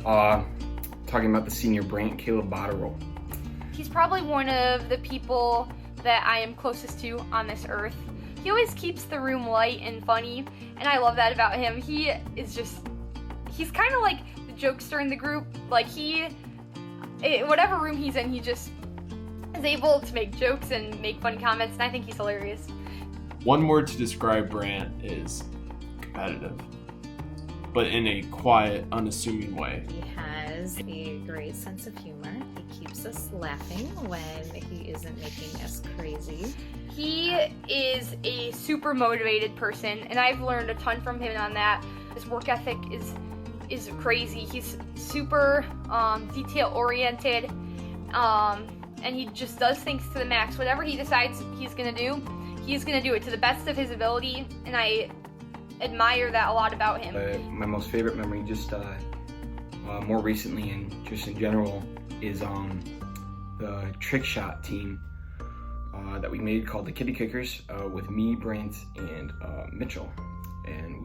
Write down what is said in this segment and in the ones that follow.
talking about the senior Brant, Caleb Botterill. He's probably one of the people that I am closest to on this earth. He always keeps the room light and funny, and I love that about him. He's kind of like the jokester in the group. Like whatever room he's in, he just is able to make jokes and make fun comments, and I think he's hilarious. One word to describe Brant is competitive, but in a quiet, unassuming way. He has a great sense of humor. He keeps us laughing when he isn't making us crazy. He is a super motivated person, and I've learned a ton from him on that. His work ethic is crazy. He's super detail-oriented, and he just does things to the max. Whatever he decides he's going to do it to the best of his ability, and I admire that a lot about him. My most favorite memory, just more recently and just in general, is the trick shot team that we made called the Kitty Kickers with me, Brant, and Mitchell. And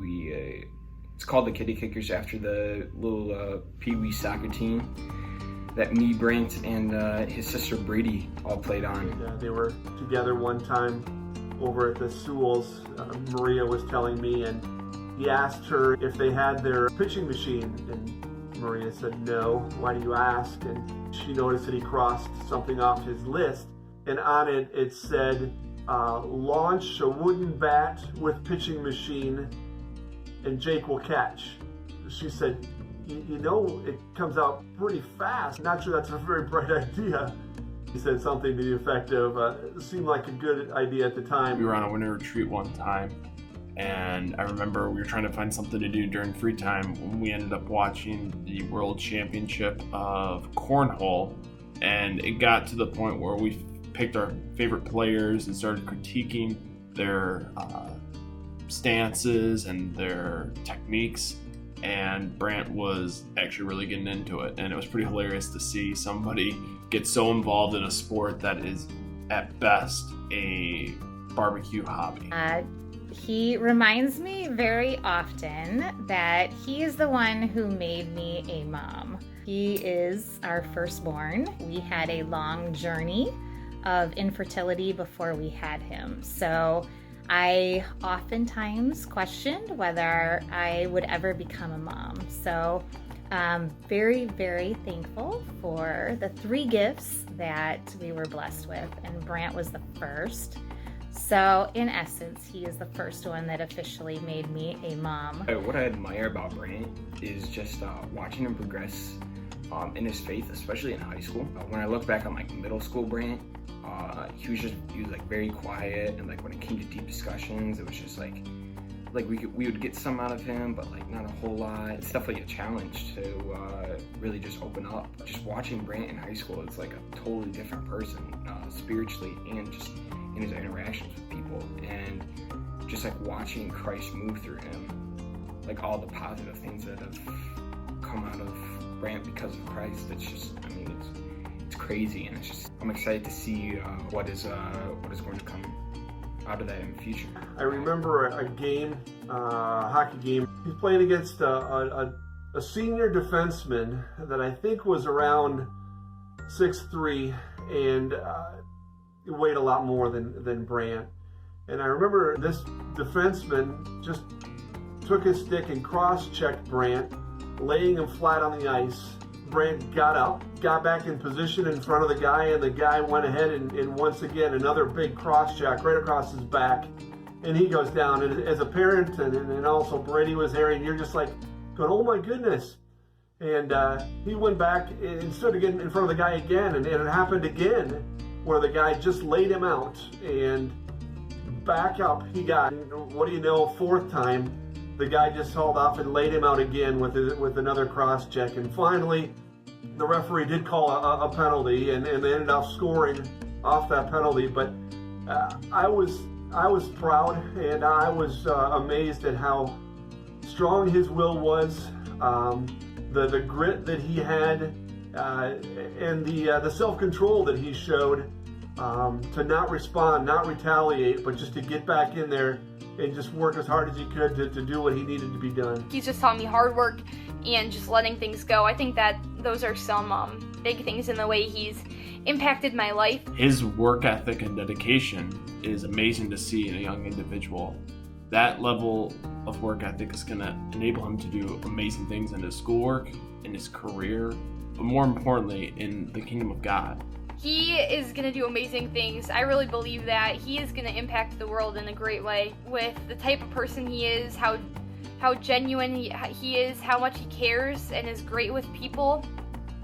it's called the Kitty Kickers after the little pee-wee soccer team that me, Brant, and his sister Brady all played on. They were together one time over at the Sewells. Maria was telling me, and he asked her if they had their pitching machine, and Maria said no. Why do you ask? And she noticed that he crossed something off his list, and on it it said, launch a wooden bat with pitching machine and Jake will catch. She said, you know, it comes out pretty fast. Not sure that's a very bright idea. He said something to the effect of, it seemed like a good idea at the time. We were on a winter retreat one time, and I remember we were trying to find something to do during free time when we ended up watching the World Championship of Cornhole, and it got to the point where we picked our favorite players and started critiquing their stances and their techniques, and Brant was actually really getting into it, and it was pretty hilarious to see somebody get so involved in a sport that is at best a barbecue hobby. He reminds me very often that he is the one who made me a mom. He is our firstborn. We had a long journey of infertility before we had him, so I oftentimes questioned whether I would ever become a mom. So very, very thankful for the 3 gifts that we were blessed with, and Brant was the first. So in essence, he is the first one that officially made me a mom. What I admire about Brant is just watching him progress in his faith, especially in high school. When I look back on like middle school Brant, he was like very quiet, and like when it came to deep discussions, it was just like we would get some out of him, but like not a whole lot. It's definitely a challenge to really just open up. Just watching Brant in high school, it's like a totally different person, spiritually and just in his interactions with people, and just like watching Christ move through him, like all the positive things that have come out of Brant because of Christ. It's just, I mean, it's crazy, and it's just, I'm excited to see what is going to come out of that in the future. I remember a game, a hockey game. He's playing against a senior defenseman that I think was around 6'3", and he weighed a lot more than Brant. And I remember this defenseman just took his stick and cross-checked Brant, laying him flat on the ice. Brant got up, got back in position in front of the guy, and the guy went ahead and once again another big cross-check right across his back, and he goes down. And as a parent, and also Brady was there, and you're just like going, oh my goodness. And he went back and stood again in front of the guy again, and it happened again where the guy just laid him out, and back up he got. What do you know, 4th time, the guy just hauled off and laid him out again with another cross check. And finally, the referee did call a penalty, and they ended up scoring off that penalty. But I was proud, and I was amazed at how strong his will was, the grit that he had, and the self-control that he showed, to not respond, not retaliate, but just to get back in there and just work as hard as he could to do what he needed to be done. He's just taught me hard work and just letting things go. I think that those are some big things in the way he's impacted my life. His work ethic and dedication is amazing to see in a young individual. That level of work ethic is going to enable him to do amazing things in his schoolwork, in his career, but more importantly, in the kingdom of God. He is going to do amazing things. I really believe that he is going to impact the world in a great way with the type of person he is, how genuine he is, how much he cares and is great with people.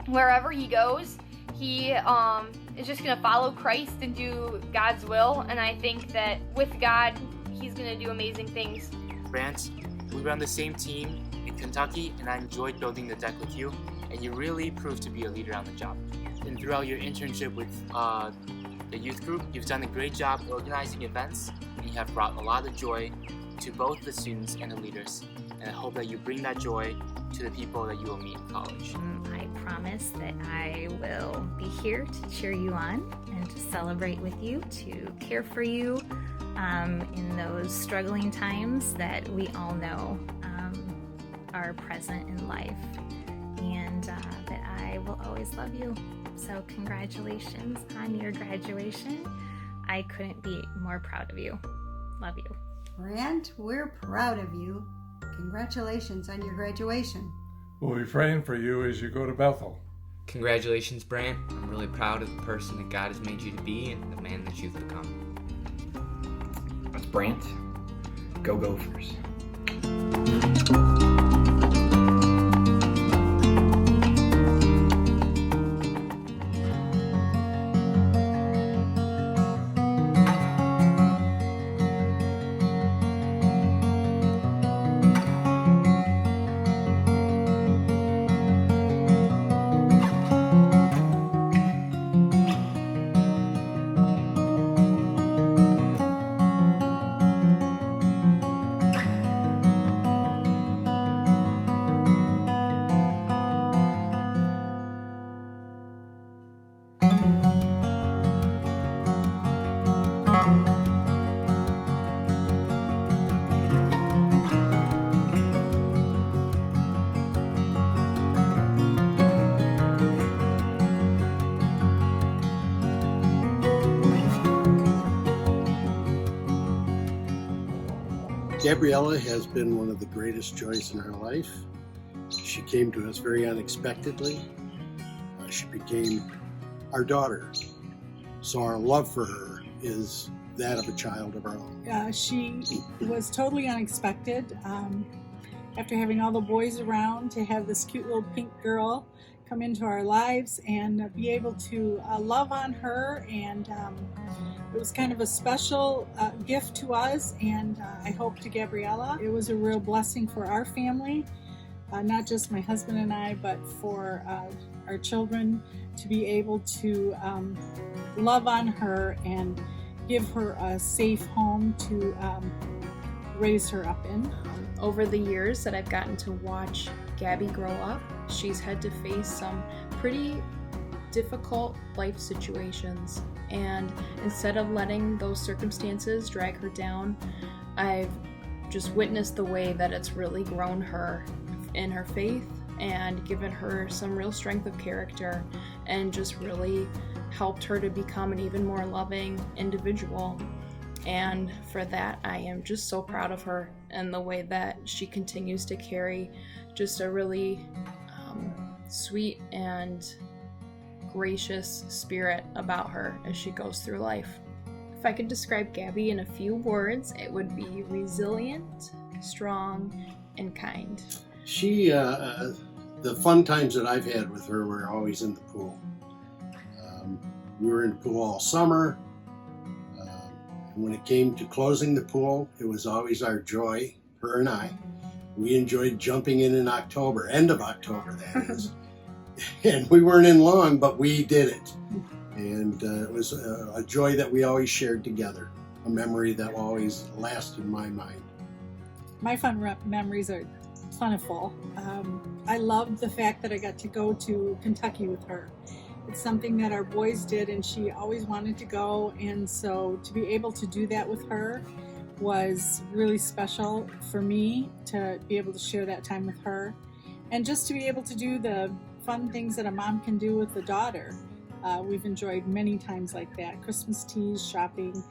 Wherever he goes, he is just going to follow Christ and do God's will, and I think that with God, he's going to do amazing things. Brant, we were on the same team in Kentucky, and I enjoyed building the deck with you, and you really proved to be a leader on the job. And throughout your internship with the youth group, you've done a great job organizing events, and you have brought a lot of joy to both the students and the leaders. And I hope that you bring that joy to the people that you will meet in college. I promise that I will be here to cheer you on and to celebrate with you, to care for you in those struggling times that we all know are present in life, and that I will always love you. So congratulations on your graduation. I couldn't be more proud of you. Love you. Brant, we're proud of you. Congratulations on your graduation. We'll be praying for you as you go to Bethel. Congratulations, Brant. I'm really proud of the person that God has made you to be and the man that you've become. That's Brant. Go Gophers. Gabriella has been one of the greatest joys in her life. She came to us very unexpectedly. She became our daughter. So our love for her is that of a child of our own. She was totally unexpected. After having all the boys around, to have this cute little pink girl come into our lives and be able to love on her, and it was kind of a special gift to us, and I hope to Gabriella. It was a real blessing for our family, not just my husband and I, but for our children, to be able to love on her and give her a safe home to raise her up in. Over the years that I've gotten to watch Gabby grow up, she's had to face some pretty difficult life situations, and instead of letting those circumstances drag her down, I've just witnessed the way that it's really grown her in her faith and given her some real strength of character, and just really helped her to become an even more loving individual. And for that, I am just so proud of her and the way that she continues to carry just a really sweet and gracious spirit about her as she goes through life. If I could describe Gabby in a few words, it would be resilient, strong, and kind. She, the fun times that I've had with her were always in the pool. We were in the pool all summer. And when it came to closing the pool, it was always our joy, her and I. We enjoyed jumping in October, end of October, that is. And we weren't in long, but we did it. And it was a joy that we always shared together, a memory that will always last in my mind. My fun memories are plentiful. I loved the fact that I got to go to Kentucky with her. It's something that our boys did, and she always wanted to go, and so to be able to do that with her was really special for me to be able to share that time with her, and just to be able to do the fun things that a mom can do with a daughter. We've enjoyed many times like that, Christmas teas, shopping,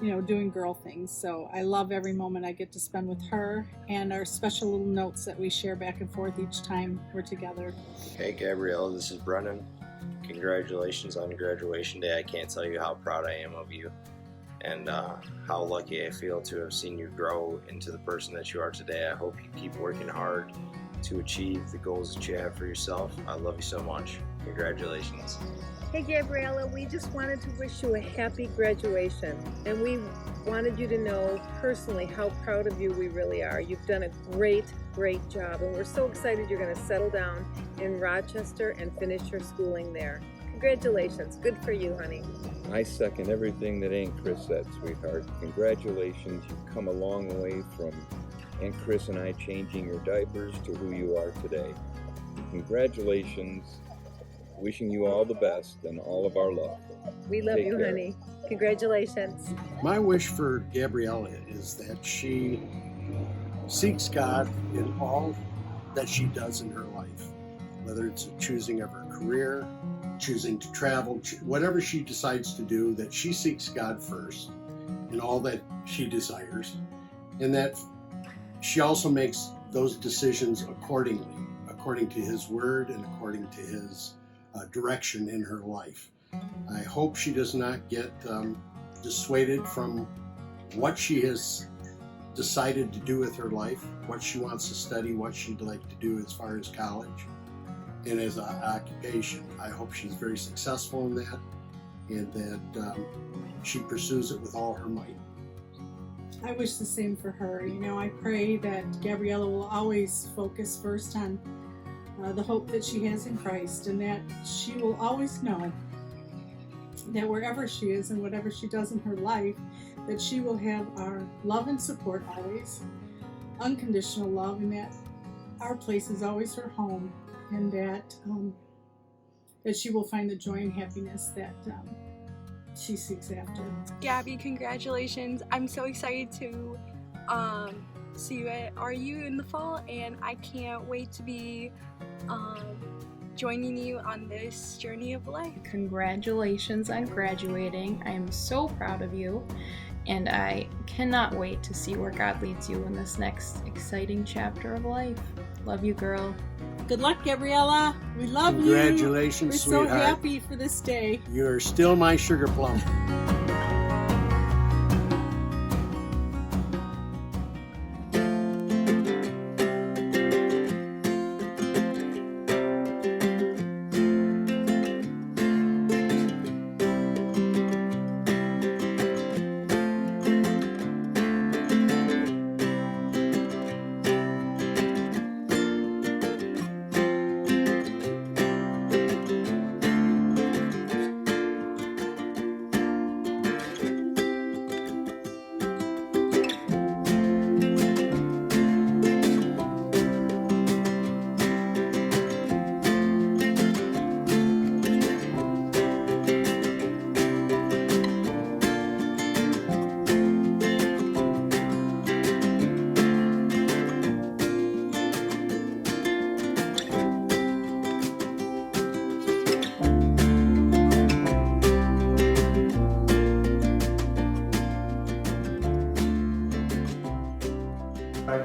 doing girl things. So I love every moment I get to spend with her, and our special little notes that we share back and forth each time we're together. Hey Gabriel, this is Brennan. Congratulations on graduation day. I can't tell you how proud I am of you, and how lucky I feel to have seen you grow into the person that you are today. I hope you keep working hard to achieve the goals that you have for yourself. I love you so much. Congratulations. Hey Gabriella, we just wanted to wish you a happy graduation, and we wanted you to know personally how proud of you we really are. You've done a great job, and we're so excited you're going to settle down in Rochester and finish your schooling there. Congratulations. Good for you, honey. I second everything that Aunt Chris said, sweetheart. Congratulations. You've come a long way from Aunt Chris and I changing your diapers to who you are today. Congratulations. Wishing you all the best and all of our love. We love you, care. honey. Congratulations. My wish for Gabriella is that she seeks God in all that she does in her life, whether it's choosing of her career, choosing to travel, whatever she decides to do, that she seeks God first in all that she desires, and that she also makes those decisions according to His Word and according to His direction in her life. I hope she does not get dissuaded from what she has decided to do with her life, what she wants to study, what she'd like to do as far as college and as an occupation. I hope she's very successful in that, and that she pursues it with all her might. I wish the same for her. I pray that Gabriella will always focus first on the hope that she has in Christ, and that she will always know that wherever she is and whatever she does in her life, that she will have our love and support always, unconditional love, and that our place is always her home, and that she will find the joy and happiness that she seeks after. Gabby, congratulations. I'm so excited to see you at RU in the fall, and I can't wait to be joining you on this journey of life. Congratulations on graduating. I am so proud of you, and I cannot wait to see where God leads you in this next exciting chapter of life. Love you, girl. Good luck, Gabriella. We love you. Congratulations, We're sweetheart. so happy for this day. You're still my sugar plum.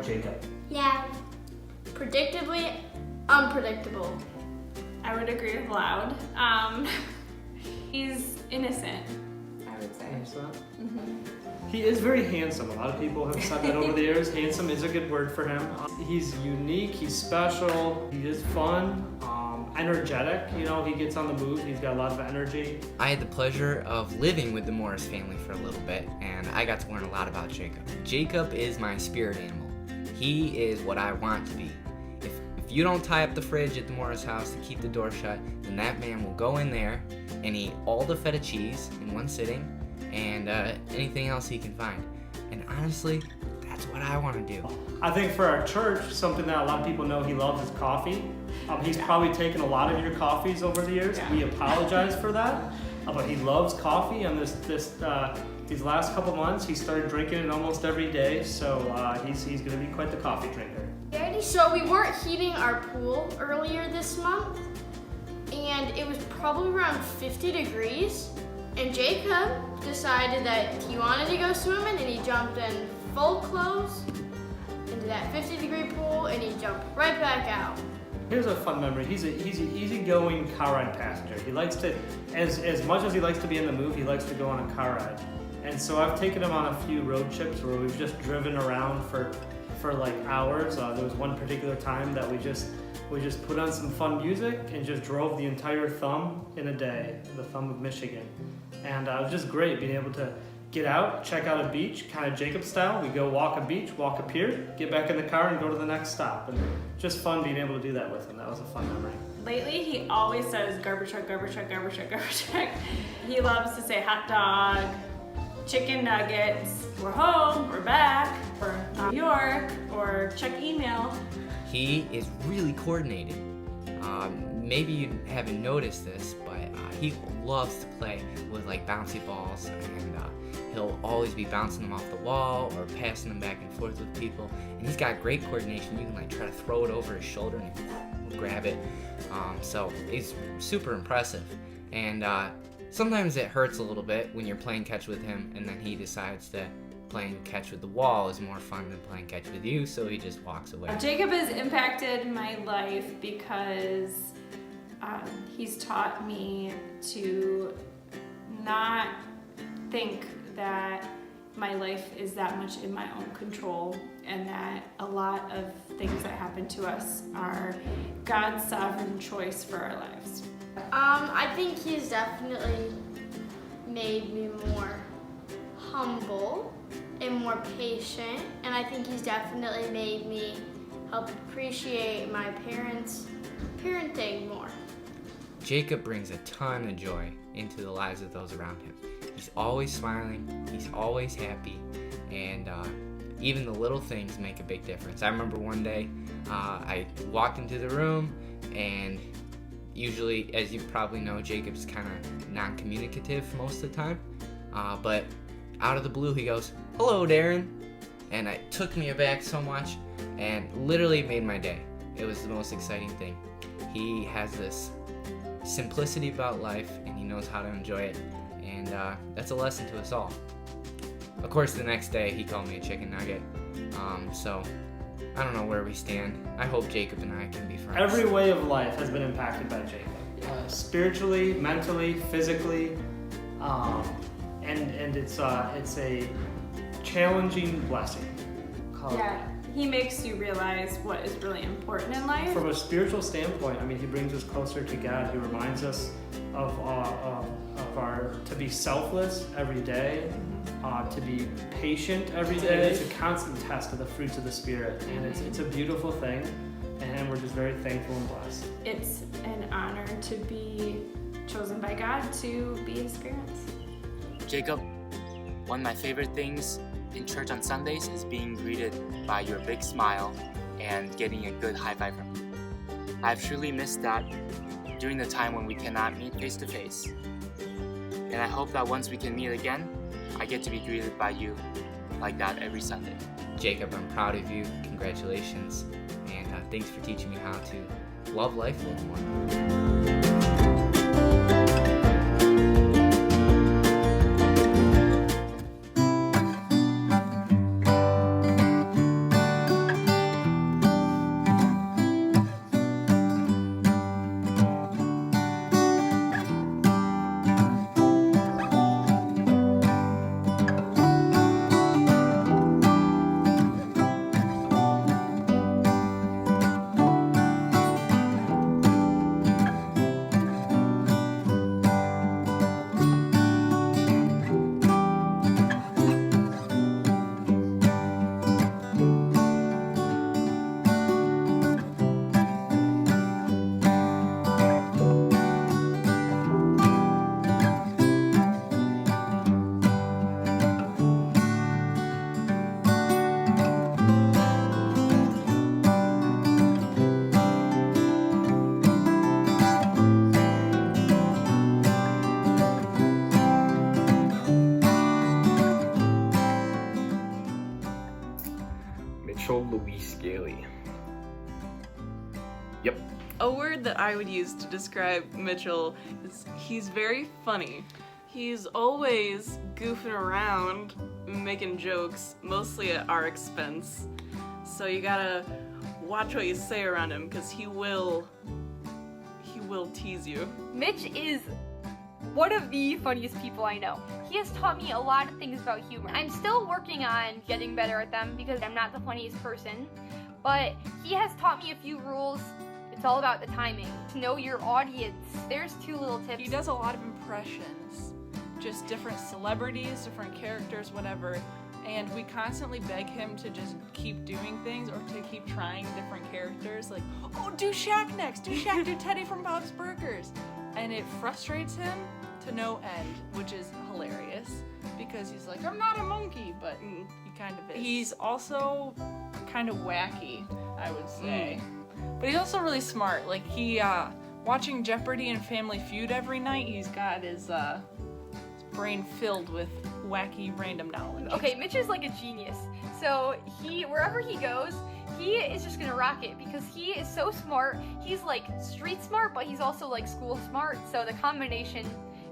Jacob. Yeah. Predictably unpredictable. I would agree with Loud. He's innocent, I would say. He is very handsome. A lot of people have said that over the years. Handsome is a good word for him. He's unique, he's special, he is fun, energetic. He gets on the move, he's got a lot of energy. I had the pleasure of living with the Morris family for a little bit, and I got to learn a lot about Jacob. Jacob is my spirit animal. He is what I want to be. If you don't tie up the fridge at the Morris house to keep the door shut, then that man will go in there and eat all the feta cheese in one sitting and anything else he can find. And honestly, that's what I want to do. I think for our church, something that a lot of people know he loves is coffee. He's probably taken a lot of your coffees over the years. We apologize for that, but he loves coffee, and this These last couple months, he started drinking it almost every day, so he's going to be quite the coffee drinker. So we weren't heating our pool earlier this month, and it was probably around 50 degrees, and Jacob decided that he wanted to go swimming, and he jumped in full clothes into that 50-degree pool, and he jumped right back out. Here's a fun memory. He's an easygoing car ride passenger. He likes to, as much as he likes to be in the move, he likes to go on a car ride. And so I've taken him on a few road trips where we've just driven around for like hours. There was one particular time that we just put on some fun music and just drove the entire thumb in a day, the thumb of Michigan. And it was just great being able to get out, check out a beach, kind of Jacob style. We go walk a beach, walk a pier, get back in the car and go to the next stop. And just fun being able to do that with him. That was a fun memory. Lately, he always says garbage truck, garbage truck, garbage truck, garbage truck. He loves to say hot dog, chicken nuggets, we're home, we're back, or New York, or check email. He is really coordinated. Maybe you haven't noticed this, but he loves to play with like bouncy balls, and he'll always be bouncing them off the wall or passing them back and forth with people. And he's got great coordination. You can like try to throw it over his shoulder and he'll grab it. So he's super impressive. And sometimes it hurts a little bit when you're playing catch with him, and then he decides that playing catch with the wall is more fun than playing catch with you, so he just walks away. Jacob has impacted my life because he's taught me to not think that my life is that much in my own control, and that a lot of things that happen to us are God's sovereign choice for our lives. I think he's definitely made me more humble and more patient, and I think he's definitely made me help appreciate my parents' parenting more. Jacob brings a ton of joy into the lives of those around him. He's always smiling, he's always happy, and even the little things make a big difference. I remember one day I walked into the room, and usually, as you probably know, Jacob's kind of non-communicative most of the time, but out of the blue he goes, "Hello, Darren," and it took me aback so much and literally made my day. It was the most exciting thing. He has this simplicity about life, and he knows how to enjoy it, and that's a lesson to us all. Of course, the next day he called me a chicken nugget, so I don't know where we stand. I hope Jacob and I can be friends. Every way of life has been impacted by Jacob. Spiritually, mentally, physically, and it's a challenging blessing. Yeah, he makes you realize what is really important in life. From a spiritual standpoint, I mean, he brings us closer to God. He reminds us of our to be selfless every day, to be patient every day. It's a constant test of the fruits of the Spirit, and it's a beautiful thing, and we're just very thankful and blessed. It's an honor to be chosen by God to be his parents. Jacob, one of my favorite things in church on Sundays is being greeted by your big smile and getting a good high five from you. I've truly missed that during the time when we cannot meet face to face. And I hope that once we can meet again, I get to be greeted by you like that every Sunday. Jacob, I'm proud of you. Congratulations. And thanks for teaching me how to love life a little more. Yep. A word that I would use to describe Mitchell is he's very funny. He's always goofing around, making jokes, mostly at our expense. So you gotta watch what you say around him, because he will tease you. Mitch is one of the funniest people I know. He has taught me a lot of things about humor. I'm still working on getting better at them because I'm not the funniest person, but he has taught me a few rules. It's all about the timing. To know your audience. There's 2 little tips. He does a lot of impressions, just different celebrities, different characters, whatever. And we constantly beg him to just keep doing things or to keep trying different characters. Like, oh, do Shaq next. Do Shaq, do Teddy from Bob's Burgers. And it frustrates him to no end, which is hilarious. Because he's like, I'm not a monkey, but he kind of is. He's also kind of wacky, I would say. But he's also really smart. Like, he, watching Jeopardy and Family Feud every night, he's got his brain filled with wacky random knowledge. Okay, Mitch is like a genius. So wherever he goes, he is just gonna rock it because he is so smart. He's like street smart, but he's also like school smart. So the combination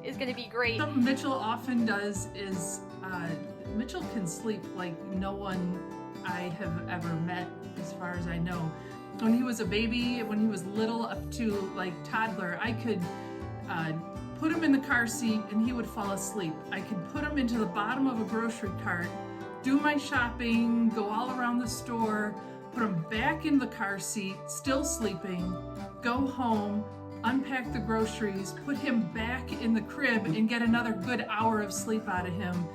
is gonna be great. Something Mitchell often does is Mitchell can sleep like no one I have ever met, as far as I know. When he was a baby, when he was little up to like toddler, I could put him in the car seat and he would fall asleep. I could put him into the bottom of a grocery cart, do my shopping, go all around the store, put him back in the car seat, still sleeping, go home, unpack the groceries, put him back in the crib and get another good hour of sleep out of him.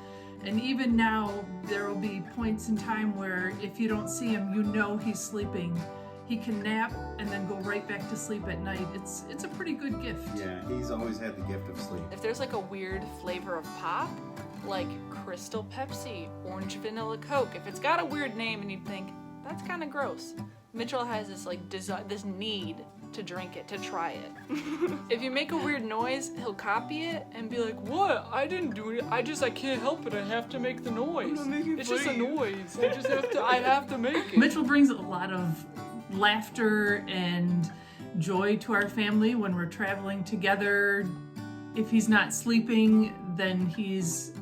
And even now, there will be points in time where if you don't see him, you know he's sleeping. He can nap and then go right back to sleep at night. It's a pretty good gift. Yeah, he's always had the gift of sleep. If there's like a weird flavor of pop, like Crystal Pepsi, Orange Vanilla Coke, if it's got a weird name and you'd think, that's kind of gross, Mitchell has this like this need to drink it, to try it. If you make a weird noise, he'll copy it and be like, what? I didn't do it. I can't help it. I have to make the noise. It's just a noise. I have to make it. Mitchell brings a lot of laughter and joy to our family when we're traveling together. If he's not sleeping, then he's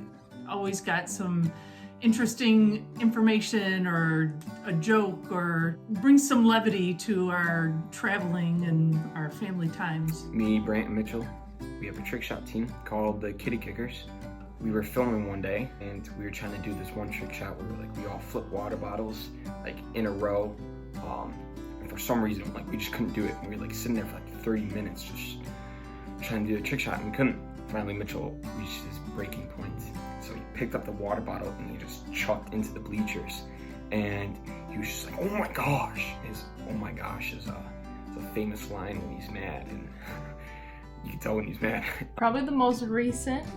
always got some interesting information or a joke, or brings some levity to our traveling and our family times. Me, Brant, and Mitchell, we have a trick shot team called the Kitty Kickers. We were filming one day and we were trying to do this one trick shot where we all flip water bottles like in a row. And for some reason, we just couldn't do it. We were sitting there for 30 minutes just trying to do a trick shot, and we couldn't. Finally, Mitchell reached his breaking point. So he picked up the water bottle and he just chucked into the bleachers. And he was just like, oh my gosh. His oh my gosh is a famous line when he's mad, and you can tell when he's mad. Probably the most recent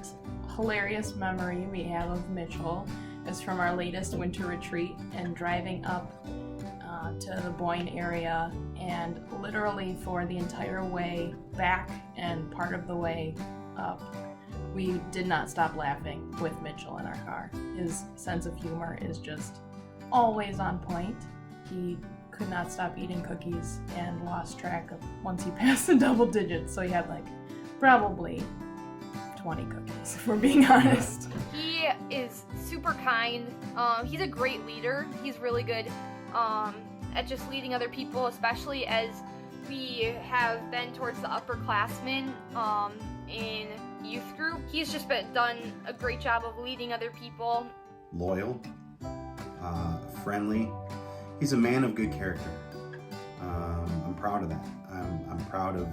hilarious memory we have of Mitchell is from our latest winter retreat and driving up to the Boyne area, and literally for the entire way back and part of the way up, we did not stop laughing with Mitchell in our car. His sense of humor is just always on point. He could not stop eating cookies and lost track of once he passed the double digits, so he had probably 20 cookies, if we're being honest. He is super kind. He's a great leader. He's really good at just leading other people, especially as we have been towards the upperclassmen in youth group. He's just done a great job of leading other people. Loyal, friendly. He's a man of good character. I'm proud of that. I'm proud of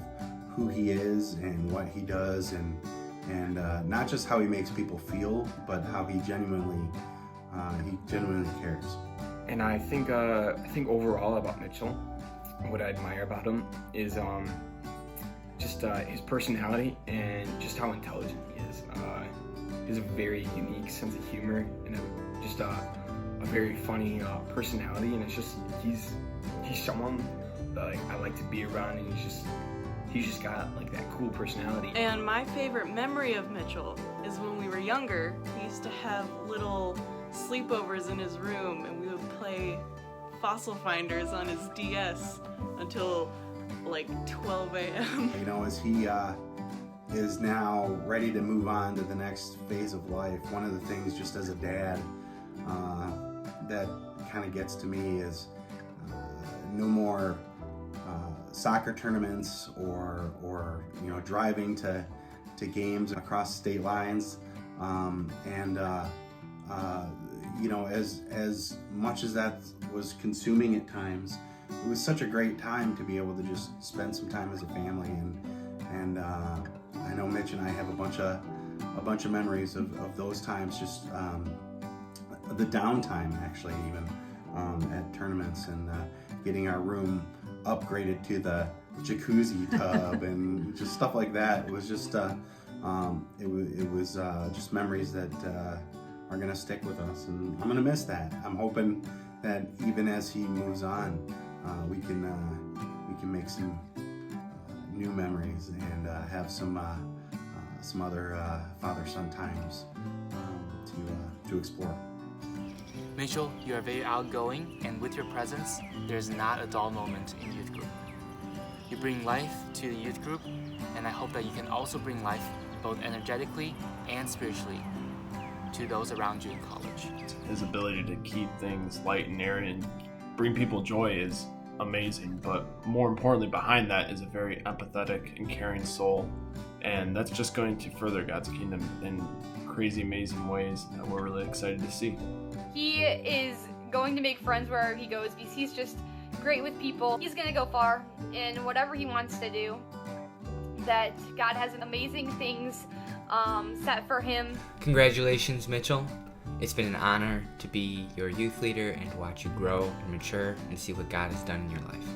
who he is and what he does, and not just how he makes people feel, but how he genuinely cares. And I think overall about Mitchell, what I admire about him is just his personality and just how intelligent he is. He has a very unique sense of humor and just a very funny personality, and it's just he's someone that I like to be around, and he's just got that cool personality. And my favorite memory of Mitchell is when we were younger. He used to have little sleepovers in his room, and we would play Fossil Finders on his DS until like 12 a.m. You know, as he is now ready to move on to the next phase of life, one of the things just as a dad that kind of gets to me is no more soccer tournaments or you know, driving to games across state lines, you know, as much as that was consuming at times, it was such a great time to be able to just spend some time as a family, and I know Mitch and I have a bunch of memories of those times, just the downtime actually, even at tournaments, and getting our room upgraded to the jacuzzi tub and just stuff like that. It was just it was just memories that are gonna stick with us, and I'm gonna miss that. I'm hoping that even as he moves on, we can make some new memories and have some other father-son times to explore. Mitchell, you are very outgoing, and with your presence, there's not a dull moment in youth group. You bring life to the youth group, and I hope that you can also bring life both energetically and spiritually to those around you in college. His ability to keep things light and airy and bring people joy is amazing, but more importantly behind that is a very empathetic and caring soul, and that's just going to further God's kingdom in crazy, amazing ways that we're really excited to see. He is going to make friends wherever he goes because he's just great with people. He's going to go far in whatever he wants to do. That God has amazing things set for him. Congratulations, Mitchell. It's been an honor to be your youth leader and to watch you grow and mature and see what God has done in your life.